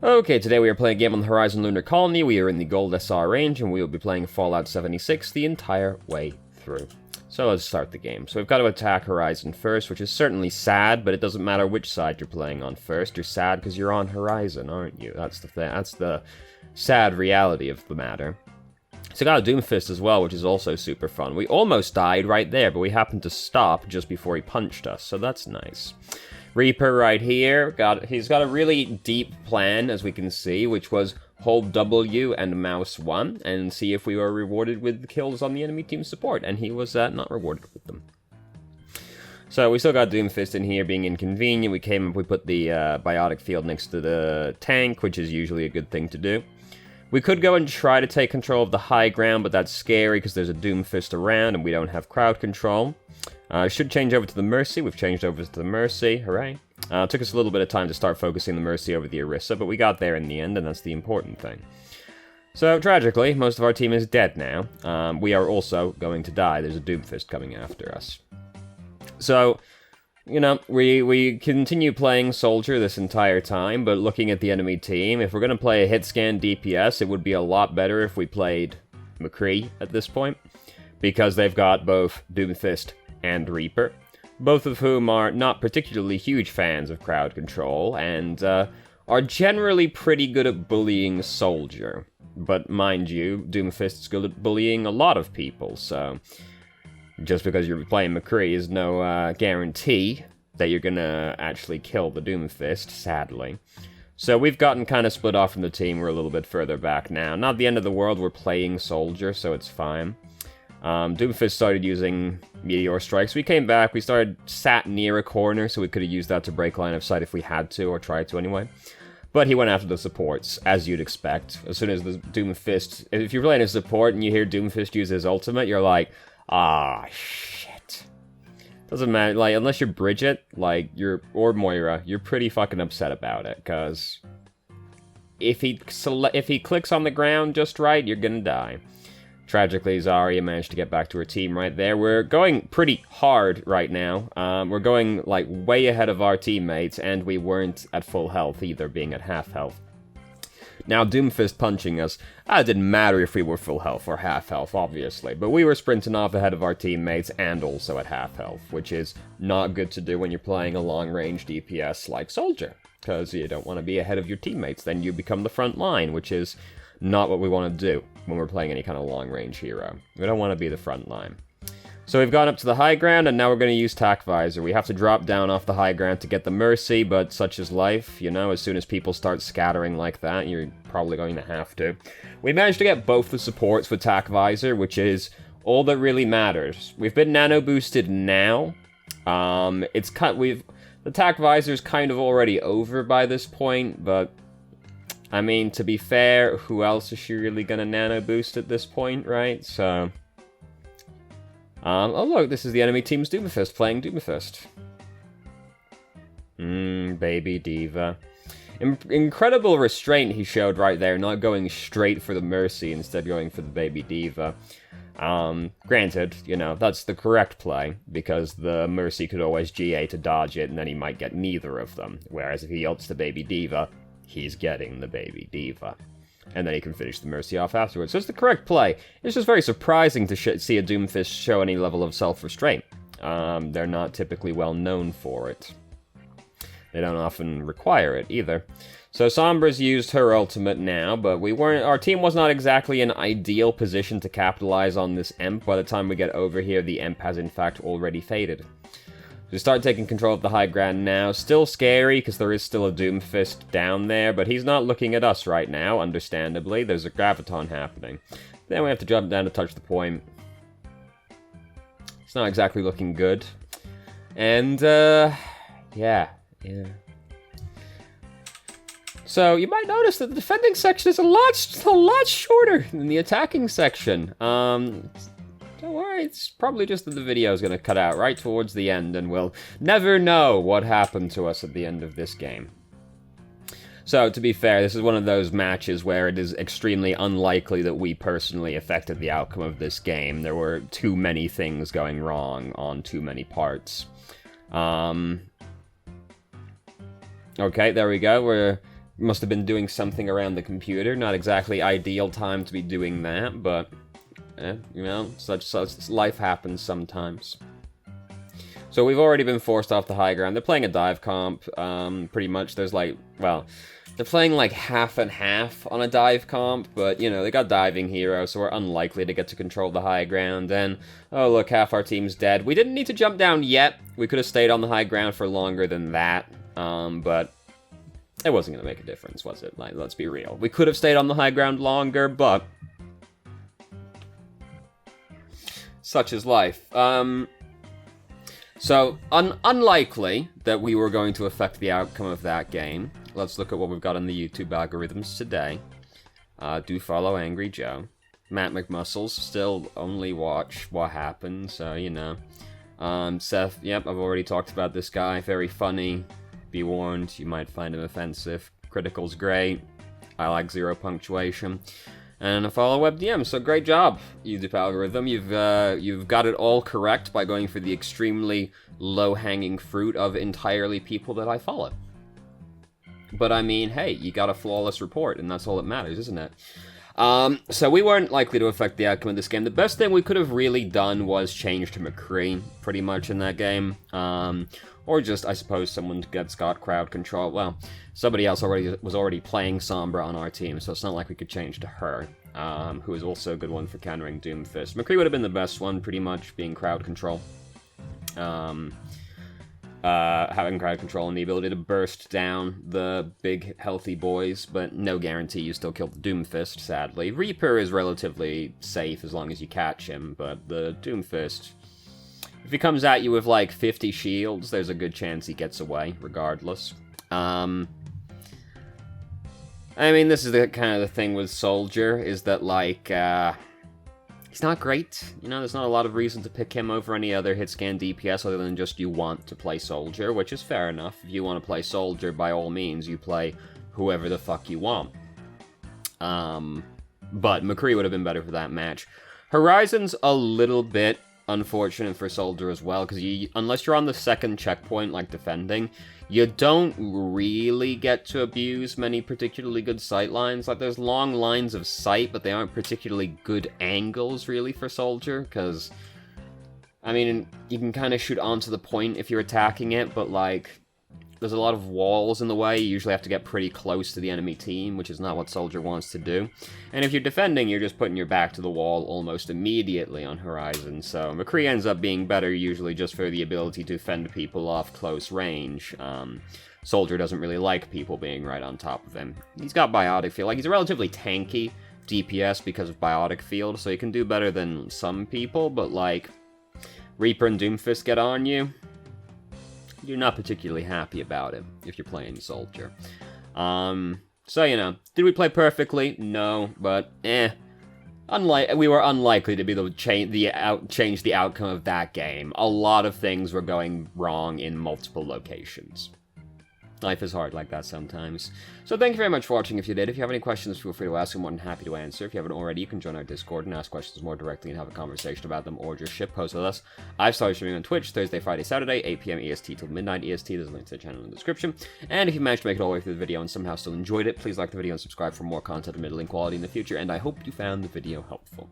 Okay, today we are playing a game on the Horizon Lunar Colony. We are in the Gold SR range, and we will be playing Fallout 76 the entire way through. So let's start the game. So we've got to attack Horizon first, which is certainly sad, but it doesn't matter which side you're playing on first. You're sad because you're on Horizon, aren't you? That's the thing. That's the sad reality of the matter. So got a Doomfist as well, which is also super fun. We almost died right there, but we happened to stop just before he punched us, so that's nice. Reaper right here, he's got a really deep plan, as we can see, which was hold W and mouse 1, and see if we were rewarded with kills on the enemy team support, and he was not rewarded with them. So we still got Doomfist in here being inconvenient. We put the biotic field next to the tank, which is usually a good thing to do. We could go and try to take control of the high ground, but that's scary because there's a Doomfist around and we don't have crowd control. Should change over to the Mercy. We've changed over to the Mercy. Hooray. Took us a little bit of time to start focusing the Mercy over the Orisa, but we got there in the end, and that's the important thing. So, tragically, most of our team is dead now. We are also going to die. There's a Doomfist coming after us. So, you know, we continue playing Soldier this entire time, but looking at the enemy team, if we're going to play a hit scan DPS, it would be a lot better if we played McCree at this point, because they've got both Doomfist and Reaper, both of whom are not particularly huge fans of crowd control, and are generally pretty good at bullying Soldier. But mind you, Doomfist's good at bullying a lot of people, so just because you're playing McCree is no guarantee that you're gonna actually kill the Doomfist, sadly. So we've gotten kind of split off from the team. We're a little bit further back now. Not the end of the world, we're playing Soldier, so it's fine. Doomfist started using Meteor Strikes. We came back, we sat near a corner, so we could have used that to break line of sight if we had to, or tried to anyway. But he went after the supports, as you'd expect. As soon as the Doomfist... If you're playing a support and you hear Doomfist use his ultimate, you're like, ah, shit. Doesn't matter, like, unless you're Bridget, like, or Moira, you're pretty fucking upset about it, because if he clicks on the ground just right, you're gonna die. Tragically, Zarya managed to get back to her team right there. We're going pretty hard right now. We're going, like, way ahead of our teammates, and we weren't at full health either, being at half health. Now, Doomfist punching us, it didn't matter if we were full health or half health, obviously, but we were sprinting off ahead of our teammates and also at half health, which is not good to do when you're playing a long-range DPS like Soldier, because you don't want to be ahead of your teammates, then you become the front line, which is not what we want to do when we're playing any kind of long-range hero. We don't want to be the front line. So we've gone up to the high ground, and now we're going to use Tac Visor. We have to drop down off the high ground to get the Mercy, but such is life, you know, as soon as people start scattering like that, you're probably going to have to. We managed to get both the supports with Tac Visor, which is all that really matters. We've been nano-boosted now. The Tac Visor's kind of already over by this point, but I mean, to be fair, who else is she really gonna nano-boost at this point, right? So... oh look, this is the enemy team's Doomfist playing Doomfist. Baby diva. Incredible restraint he showed right there, not going straight for the Mercy, instead going for the baby diva. Granted, you know, that's the correct play, because the Mercy could always GA to dodge it, and then he might get neither of them. Whereas if he ults the baby diva, he's getting the baby diva. And then he can finish the Mercy off afterwards. So it's the correct play. It's just very surprising to see a Doomfist show any level of self-restraint. They're not typically well known for it. They don't often require it, either. So Sombra's used her ultimate now, but our team was not exactly in ideal position to capitalize on this Emp. By the time we get over here, the Emp has in fact already faded. We start taking control of the high ground now. Still scary, because there is still a Doomfist down there, but he's not looking at us right now, understandably. There's a Graviton happening. Then we have to jump down to touch the point. It's not exactly looking good. And, yeah. So, you might notice that the defending section is a lot shorter than the attacking section. Don't worry, it's probably just that the video is going to cut out right towards the end, and we'll never know what happened to us at the end of this game. So, to be fair, this is one of those matches where it is extremely unlikely that we personally affected the outcome of this game. There were too many things going wrong on too many parts. Okay, there we go. Must have been doing something around the computer. Not exactly ideal time to be doing that, but, you know, such life happens sometimes. So we've already been forced off the high ground. They're playing a dive comp, pretty much. There's like, well, they're playing like half and half on a dive comp, but, you know, they got diving hero, so we're unlikely to get to control the high ground. And, oh, look, half our team's dead. We didn't need to jump down yet. We could have stayed on the high ground for longer than that, but it wasn't going to make a difference, was it? Like, let's be real. We could have stayed on the high ground longer, but such is life. So, unlikely that we were going to affect the outcome of that game. Let's look at what we've got in the YouTube algorithms today. Do follow Angry Joe. Matt McMuscles, still only watch what happens, so, you know. Seth, yep, I've already talked about this guy. Very funny. Be warned, you might find him offensive. Critical's great. I like zero punctuation. And a follow WebDM, so great job, YouTube algorithm. You've got it all correct by going for the extremely low-hanging fruit of entirely people that I follow. But I mean, hey, you got a flawless report, and that's all that matters, isn't it? So we weren't likely to affect the outcome of this game. The best thing we could have really done was change to McCree, pretty much, in that game. Or just, I suppose, someone gets got crowd control. Well, somebody else was already playing Sombra on our team, so it's not like we could change to her, who is also a good one for countering Doomfist. McCree would have been the best one, pretty much, being crowd control. Having crowd control and the ability to burst down the big, healthy boys, but no guarantee you still kill the Doomfist, sadly. Reaper is relatively safe as long as you catch him, but the Doomfist, if he comes at you with, like, 50 shields, there's a good chance he gets away, regardless. I mean, this is the kind of the thing with Soldier, is that, like, he's not great. You know, there's not a lot of reason to pick him over any other hit scan DPS other than just you want to play Soldier, which is fair enough. If you want to play Soldier, by all means, you play whoever the fuck you want. But McCree would have been better for that match. Horizon's a little bit unfortunate for Soldier as well, because unless you're on the second checkpoint, like defending, you don't really get to abuse many particularly good sight lines. Like, there's long lines of sight, but they aren't particularly good angles, really, for Soldier, because, I mean, you can kind of shoot onto the point if you're attacking it, but, like, there's a lot of walls in the way. You usually have to get pretty close to the enemy team, which is not what Soldier wants to do. And if you're defending, you're just putting your back to the wall almost immediately on Horizon. So McCree ends up being better usually just for the ability to fend people off close range. Soldier doesn't really like people being right on top of him. He's got Biotic Field. Like, he's a relatively tanky DPS because of Biotic Field, so he can do better than some people, but, like, Reaper and Doomfist get on you, you're not particularly happy about it if you're playing Soldier. So, you know, did we play perfectly? No, but we were unlikely to be able to change the outcome of that game. A lot of things were going wrong in multiple locations. Life is hard like that sometimes. So thank you very much for watching if you did. If you have any questions, feel free to ask. I'm more than happy to answer. If you haven't already, you can join our Discord and ask questions more directly and have a conversation about them, or just shitpost with us. I've started streaming on Twitch Thursday, Friday, Saturday, 8 p.m. EST till midnight EST. There's a link to the channel in the description. And if you managed to make it all the way through the video and somehow still enjoyed it, please like the video and subscribe for more content of middling quality in the future, and I hope you found the video helpful.